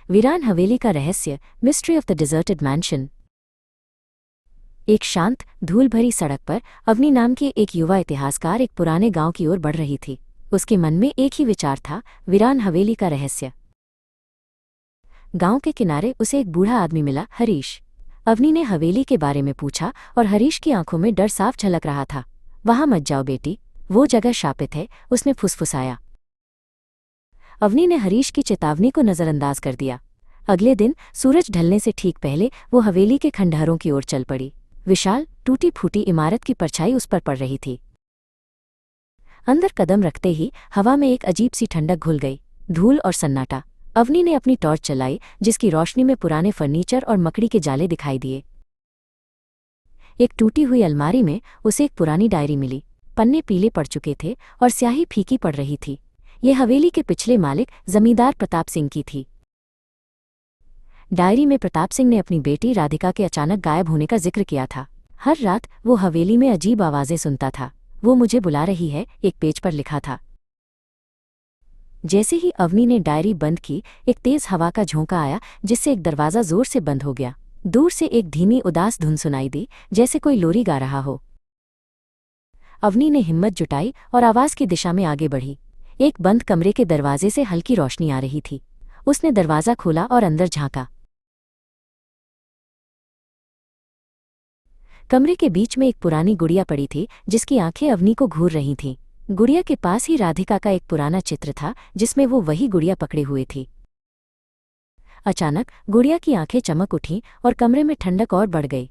वीरान हवेली का रहस्य, mystery of the deserted mention. एक शांत, धूल भरी सड़क पर अवनी नाम की एक युवा इतिहासकार एक पुराने गांव की ओर बढ़ रही थी। उसके मन में एक ही विचार था, वीरान हवेली का रहस्य। गांव के किनारे उसे एक बूढ़ा आदमी मिला, हरीश। अवनी ने हवेली के बारे में पूछा और हरीश की आंखों में डर साफ झलक रहा था। वहां मत जाओ बेटी, वो जगह शापित है, उसने फुसफुसाया। अवनी ने हरीश की चेतावनी को नजरअंदाज कर दिया। अगले दिन सूरज ढलने से ठीक पहले वो हवेली के खंडहरों की ओर चल पड़ी। विशाल, टूटी फूटी इमारत की परछाई उस पर पड़ रही थी। अंदर कदम रखते ही हवा में एक अजीब सी ठंडक घुल गई, धूल और सन्नाटा। अवनी ने अपनी टॉर्च चलाई, जिसकी रोशनी में पुराने फर्नीचर और मकड़ी के जाले दिखाई दिए। एक टूटी हुई अलमारी में उसे एक पुरानी डायरी मिली। पन्ने पीले पड़ चुके थे और स्याही फीकी पड़ रही थी। ये हवेली के पिछले मालिक जमींदार प्रताप सिंह की थी। डायरी में प्रताप सिंह ने अपनी बेटी राधिका के अचानक गायब होने का जिक्र किया था। हर रात वो हवेली में अजीब आवाजें सुनता था। वो मुझे बुला रही है, एक पेज पर लिखा था। जैसे ही अवनी ने डायरी बंद की, एक तेज हवा का झोंका आया, जिससे एक दरवाज़ा जोर से बंद हो गया। दूर से एक धीमी उदास धुन सुनाई दी, जैसे कोई लोरी गा रहा हो। अवनी ने हिम्मत जुटाई और आवाज की दिशा में आगे बढ़ी। एक बंद कमरे के दरवाजे से हल्की रोशनी आ रही थी। उसने दरवाज़ा खोला और अंदर झांका। कमरे के बीच में एक पुरानी गुड़िया पड़ी थी, जिसकी आंखें अवनी को घूर रही थीं। गुड़िया के पास ही राधिका का एक पुराना चित्र था, जिसमें वो वही गुड़िया पकड़े हुए थी। अचानक गुड़िया की आंखें चमक उठीं और कमरे में ठंडक और बढ़ गई।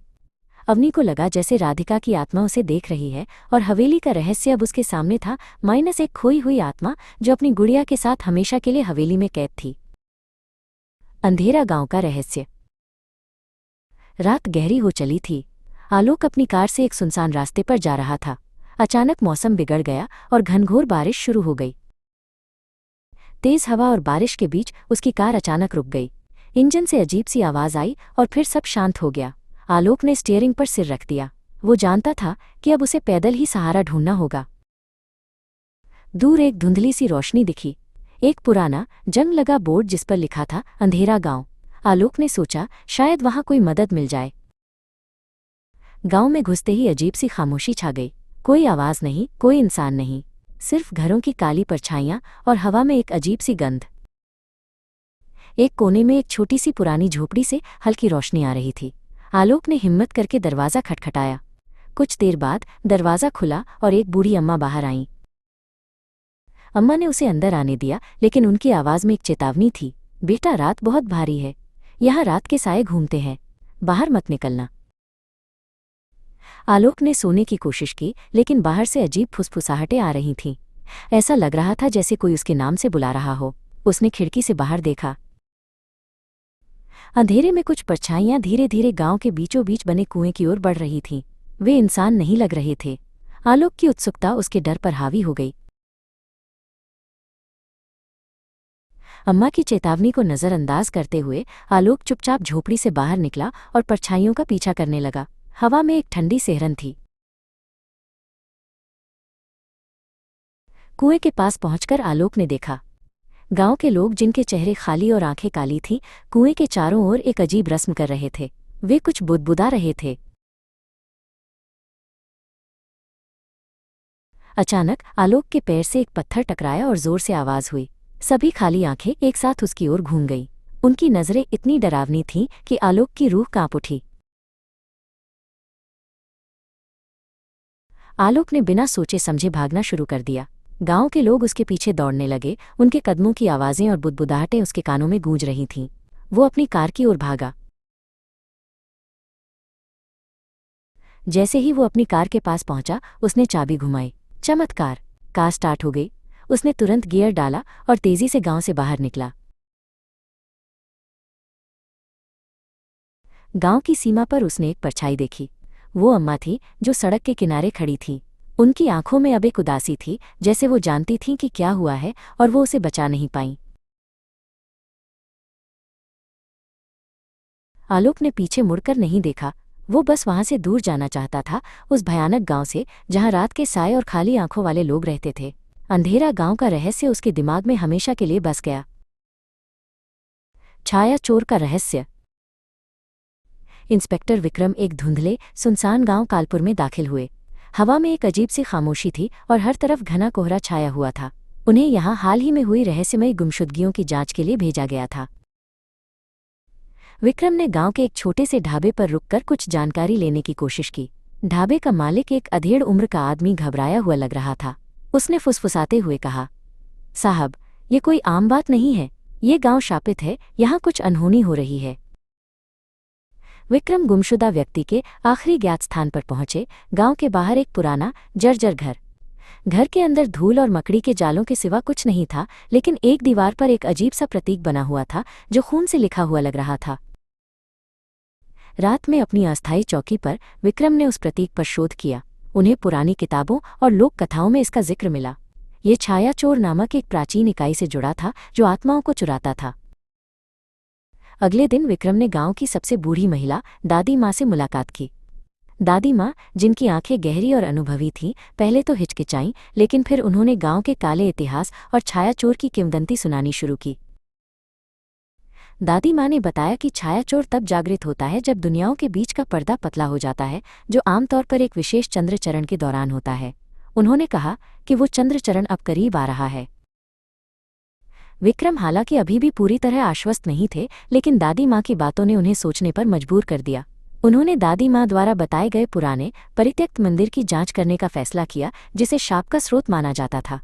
अवनी को लगा जैसे राधिका की आत्मा उसे देख रही है और हवेली का रहस्य अब उसके सामने था, माइनस एक खोई हुई आत्मा जो अपनी गुड़िया के साथ हमेशा के लिए हवेली में कैद थी। अंधेरा गांव का रहस्य। रात गहरी हो चली थी। आलोक अपनी कार से एक सुनसान रास्ते पर जा रहा था। अचानक मौसम बिगड़ गया और घनघोर बारिश शुरू हो गई। तेज हवा और बारिश के बीच उसकी कार अचानक रुक गई। इंजन से अजीब सी आवाज आई और फिर सब शांत हो गया। आलोक ने स्टीयरिंग पर सिर रख दिया। वो जानता था कि अब उसे पैदल ही सहारा ढूंढना होगा। दूर एक धुंधली सी रोशनी दिखी, एक पुराना जंग लगा बोर्ड जिस पर लिखा था, अंधेरा गांव। आलोक ने सोचा, शायद वहां कोई मदद मिल जाए। गांव में घुसते ही अजीब सी खामोशी छा गई। कोई आवाज नहीं, कोई इंसान नहीं, सिर्फ घरों की काली परछाइयां और हवा में एक अजीब सी गंध। एक कोने में एक छोटी सी पुरानी झोपड़ी से हल्की रोशनी आ रही थी। आलोक ने हिम्मत करके दरवाज़ा खटखटाया। कुछ देर बाद दरवाज़ा खुला और एक बूढ़ी अम्मा बाहर आईं। अम्मा ने उसे अंदर आने दिया, लेकिन उनकी आवाज़ में एक चेतावनी थी, बेटा रात बहुत भारी है, यहाँ रात के साए घूमते हैं, बाहर मत निकलना। आलोक ने सोने की कोशिश की, लेकिन बाहर से अजीब फुसफुसाहटें आ रही थीं। ऐसा लग रहा था जैसे कोई उसके नाम से बुला रहा हो। उसने खिड़की से बाहर देखा। अंधेरे में कुछ परछाइयां धीरे धीरे गांव के बीचों बीच बने कुएं की ओर बढ़ रही थीं। वे इंसान नहीं लग रहे थे। आलोक की उत्सुकता उसके डर पर हावी हो गई। अम्मा की चेतावनी को नजरअंदाज करते हुए आलोक चुपचाप झोपड़ी से बाहर निकला और परछाइयों का पीछा करने लगा। हवा में एक ठंडी सिहरन थी। कुएं के पास पहुंचकर आलोक ने देखा, गांव के लोग जिनके चेहरे खाली और आंखें काली थीं, कुएं के चारों ओर एक अजीब रस्म कर रहे थे। वे कुछ बुदबुदा रहे थे। अचानक आलोक के पैर से एक पत्थर टकराया और जोर से आवाज हुई। सभी खाली आंखें एक साथ उसकी ओर घूम गईं। उनकी नजरें इतनी डरावनी थीं कि आलोक की रूह कांप उठी। आलोक ने बिना सोचे समझे भागना शुरू कर दिया। गांव के लोग उसके पीछे दौड़ने लगे। उनके कदमों की आवाजें और बुदबुदाहटें उसके कानों में गूंज रही थीं। वो अपनी कार की ओर भागा। जैसे ही वो अपनी कार के पास पहुंचा, उसने चाबी घुमाई। चमत्कार, कार स्टार्ट हो गई। उसने तुरंत गियर डाला और तेजी से गांव से बाहर निकला। गांव की सीमा पर उसने एक परछाई देखी। वो अम्मा थी जो सड़क के किनारे खड़ी थी। उनकी आंखों में अब एक उदासी थी, जैसे वो जानती थीं कि क्या हुआ है और वो उसे बचा नहीं पाईं। आलोक ने पीछे मुड़कर नहीं देखा। वो बस वहां से दूर जाना चाहता था, उस भयानक गांव से जहां रात के साए और खाली आंखों वाले लोग रहते थे। अंधेरा गांव का रहस्य उसके दिमाग में हमेशा के लिए बस गया। छाया चोर का रहस्य। इंस्पेक्टर विक्रम एक धुंधले सुनसान गांव कालपुर में दाखिल हुए। हवा में एक अजीब सी खामोशी थी और हर तरफ घना कोहरा छाया हुआ था। उन्हें यहाँ हाल ही में हुई रहस्यमयी गुमशुदगियों की जांच के लिए भेजा गया था। विक्रम ने गांव के एक छोटे से ढाबे पर रुककर कुछ जानकारी लेने की कोशिश की। ढाबे का मालिक एक अधेड़ उम्र का आदमी घबराया हुआ लग रहा था। उसने फुसफुसाते हुए कहा, साहब, ये कोई आम बात नहीं है। ये गांव शापित है, यहाँ कुछ अनहोनी हो रही है। विक्रम गुमशुदा व्यक्ति के आखिरी ज्ञात स्थान पर पहुंचे। गांव के बाहर एक पुराना जर्जर घर के अंदर धूल और मकड़ी के जालों के सिवा कुछ नहीं था, लेकिन एक दीवार पर एक अजीब सा प्रतीक बना हुआ था जो खून से लिखा हुआ लग रहा था। रात में अपनी अस्थायी चौकी पर विक्रम ने उस प्रतीक पर शोध किया। उन्हें पुरानी किताबों और लोक कथाओं में इसका जिक्र मिला। ये छाया चोर नामक एक प्राचीन इकाई से जुड़ा था जो आत्माओं को चुराता था। अगले दिन विक्रम ने गांव की सबसे बूढ़ी महिला दादी माँ से मुलाकात की। दादी माँ, जिनकी आंखें गहरी और अनुभवी थीं, पहले तो हिचकिचाईं, लेकिन फिर उन्होंने गांव के काले इतिहास और छाया चोर की किंवदंती सुनानी शुरू की। दादी माँ ने बताया कि छाया चोर तब जागृत होता है जब दुनियाओं के बीच का पर्दा पतला हो जाता है, जो आमतौर पर एक विशेष चंद्रचरण के दौरान होता है। उन्होंने कहा कि वो चंद्रचरण अब करीब आ रहा है। विक्रम हालांकि अभी भी पूरी तरह आश्वस्त नहीं थे, लेकिन दादी माँ की बातों ने उन्हें सोचने पर मजबूर कर दिया। उन्होंने दादी माँ द्वारा बताए गए पुराने परित्यक्त मंदिर की जांच करने का फैसला किया, जिसे शाप का स्रोत माना जाता था।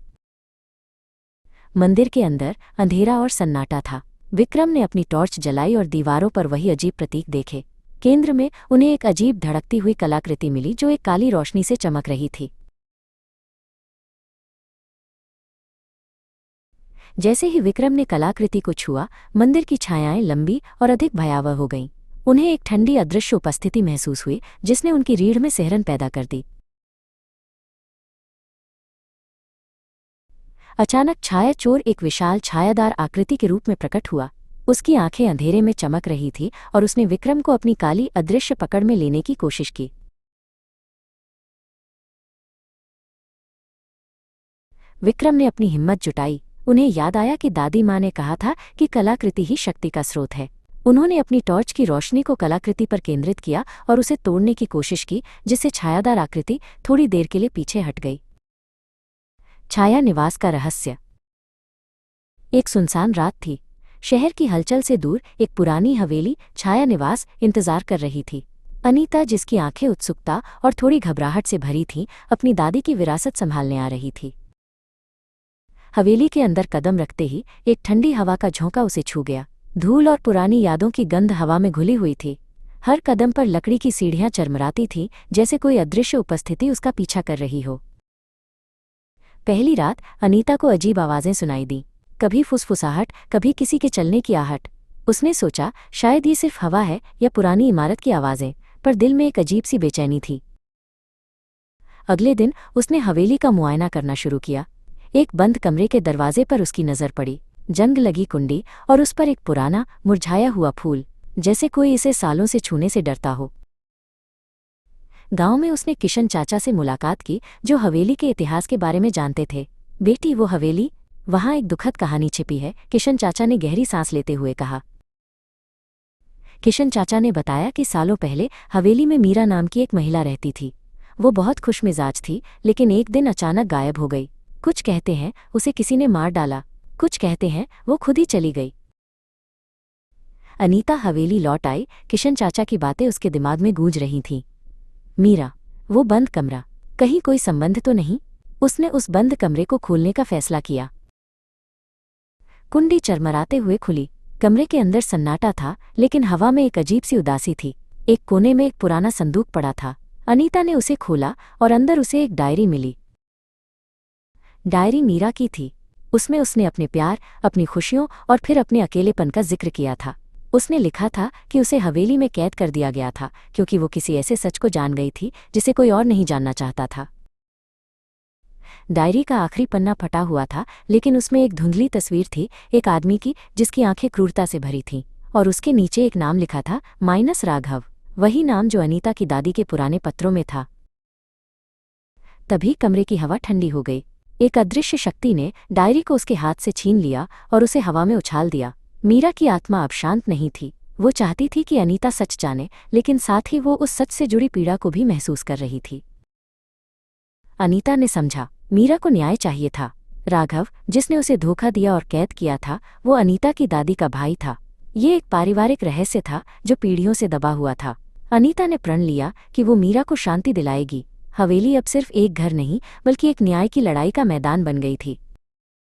मंदिर के अंदर अंधेरा और सन्नाटा था। विक्रम ने अपनी टॉर्च जलाई और दीवारों पर वही अजीब प्रतीक देखे। केंद्र में उन्हें एक अजीब धड़कती हुई कलाकृति मिली जो एक काली रोशनी से चमक रही थी। जैसे ही विक्रम ने कलाकृति को छुआ, मंदिर की छायाएं लंबी और अधिक भयावह हो गईं। उन्हें एक ठंडी अदृश्य उपस्थिति महसूस हुई जिसने उनकी रीढ़ में सिहरन पैदा कर दी। अचानक छाया चोर एक विशाल छायादार आकृति के रूप में प्रकट हुआ। उसकी आंखें अंधेरे में चमक रही थी और उसने विक्रम को अपनी काली अदृश्य पकड़ में लेने की कोशिश की। विक्रम ने अपनी हिम्मत जुटाई। उन्हें याद आया कि दादी माँ ने कहा था कि कलाकृति ही शक्ति का स्रोत है। उन्होंने अपनी टॉर्च की रोशनी को कलाकृति पर केंद्रित किया और उसे तोड़ने की कोशिश की, जिससे छायादार आकृति थोड़ी देर के लिए पीछे हट गई। छाया निवास का रहस्य। एक सुनसान रात थी। शहर की हलचल से दूर एक पुरानी हवेली छाया निवास इंतजार कर रही थी। अनीता, जिसकी आंखें उत्सुकता और थोड़ी घबराहट से भरी थीं, अपनी दादी की विरासत संभालने आ रही थी। हवेली के अंदर कदम रखते ही एक ठंडी हवा का झोंका उसे छू गया। धूल और पुरानी यादों की गंध हवा में घुली हुई थी। हर कदम पर लकड़ी की सीढ़ियां चरमराती थीं, जैसे कोई अदृश्य उपस्थिति उसका पीछा कर रही हो। पहली रात अनीता को अजीब आवाजें सुनाई दी, कभी फुसफुसाहट, कभी किसी के चलने की आहट। उसने सोचा शायद ये सिर्फ हवा है या पुरानी इमारत की आवाजें, पर दिल में एक अजीब सी बेचैनी थी। अगले दिन उसने हवेली का मुआयना करना शुरू किया। एक बंद कमरे के दरवाजे पर उसकी नज़र पड़ी। जंग लगी कुंडी और उस पर एक पुराना मुरझाया हुआ फूल, जैसे कोई इसे सालों से छूने से डरता हो। गांव में उसने किशन चाचा से मुलाकात की, जो हवेली के इतिहास के बारे में जानते थे। बेटी, वो हवेली, वहां एक दुखद कहानी छिपी है, किशन चाचा ने गहरी सांस लेते हुए कहा। किशन चाचा ने बताया कि सालों पहले हवेली में मीरा नाम की एक महिला रहती थी। वो बहुत खुशमिजाज थी, लेकिन एक दिन अचानक गायब हो गई। कुछ कहते हैं उसे किसी ने मार डाला, कुछ कहते हैं वो खुद ही चली गई। अनीता हवेली लौट आई। किशन चाचा की बातें उसके दिमाग में गूंज रही थीं। मीरा, वो बंद कमरा, कहीं कोई संबंध तो नहीं? उसने उस बंद कमरे को खोलने का फैसला किया। कुंडी चरमराते हुए खुली। कमरे के अंदर सन्नाटा था, लेकिन हवा में एक अजीब सी उदासी थी। एक कोने में एक पुराना संदूक पड़ा था। अनीता ने उसे खोला और अंदर उसे एक डायरी मिली। डायरी मीरा की थी। उसमें उसने अपने प्यार, अपनी खुशियों और फिर अपने अकेलेपन का जिक्र किया था। उसने लिखा था कि उसे हवेली में कैद कर दिया गया था क्योंकि वो किसी ऐसे सच को जान गई थी जिसे कोई और नहीं जानना चाहता था। डायरी का आखिरी पन्ना फटा हुआ था, लेकिन उसमें एक धुंधली तस्वीर थी, एक आदमी की जिसकी आंखें क्रूरता से भरी थीं, और उसके नीचे एक नाम लिखा था, -राघव, वही नाम जो अनीता की दादी के पुराने पत्रों में था। तभी कमरे की हवा ठंडी हो गई। एक अदृश्य शक्ति ने डायरी को उसके हाथ से छीन लिया और उसे हवा में उछाल दिया। मीरा की आत्मा अब शांत नहीं थी। वो चाहती थी कि अनीता सच जाने, लेकिन साथ ही वो उस सच से जुड़ी पीड़ा को भी महसूस कर रही थी। अनीता ने समझा, मीरा को न्याय चाहिए था। राघव, जिसने उसे धोखा दिया और कैद किया था, वो अनीता की दादी का भाई था। ये एक पारिवारिक रहस्य था जो पीढ़ियों से दबा हुआ था। अनीता ने प्रण लिया कि वो मीरा को शांति दिलाएगी। हवेली अब सिर्फ एक घर नहीं, बल्कि एक न्याय की लड़ाई का मैदान बन गई थी।